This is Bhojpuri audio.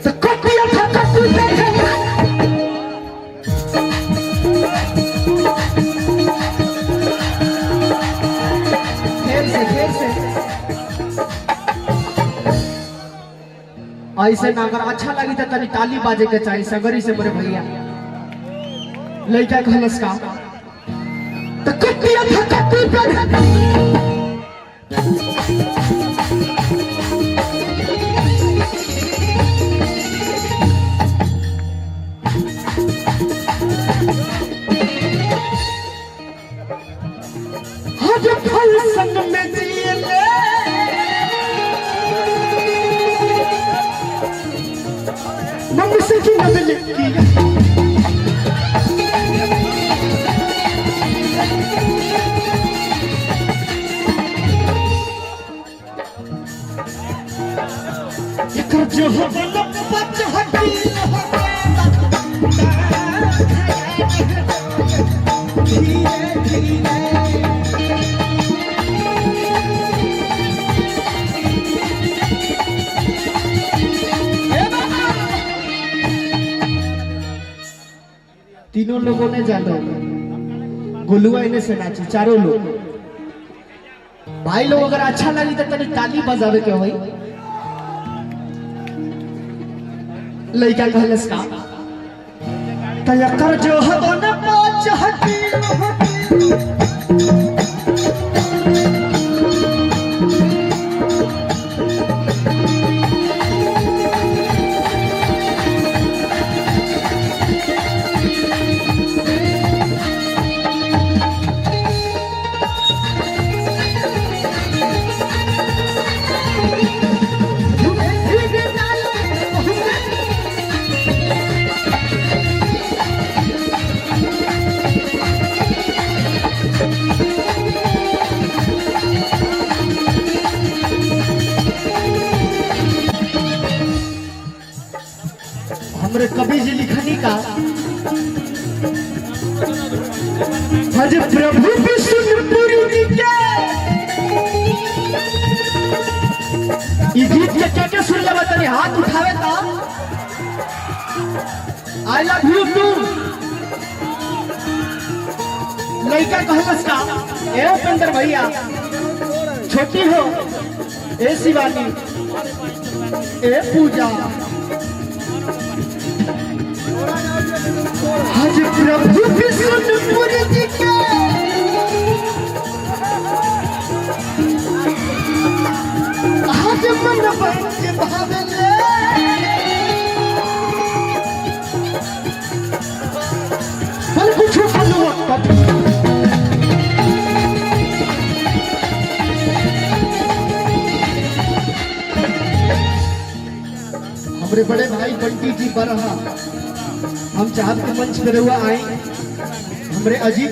तो कटिया था कटु देखे फिर से ऐसे ना अगर अच्छा लगी तो तनी ताली बाजे के चाहिए सगरी से मोरे भैया लड़का कहलस का तो कटिया था कटु संग में जिले मम्मी से की न मिले की कर जो हो बलब बच हटी तीनों लोगों ने जाना गोलुआ इन्हें से नाची चारों लोग भाई लोग अगर अच्छा लगी तो तनी ताली बजावे के भाई लड़का कहलस का तया कर जो हो न पाँच हटी हमरे कवि जी लिखनी का हज प्रभु विष्णुपुरी जी के गीत के क्या सुन ले तनी हाथ उठावे था आई लव यू टू लड़का कहलस का ए उपेंद्र भैया छोटी हो ए शिवानी ए पूजा आज प्रभु विष्णुपुरी जी के आज मन के भावेले पर कुछ बोलो हमारे बड़े भाई बंटी जी बरहा हम चाहत के मंच पे रहुआ आए हमरे अजीत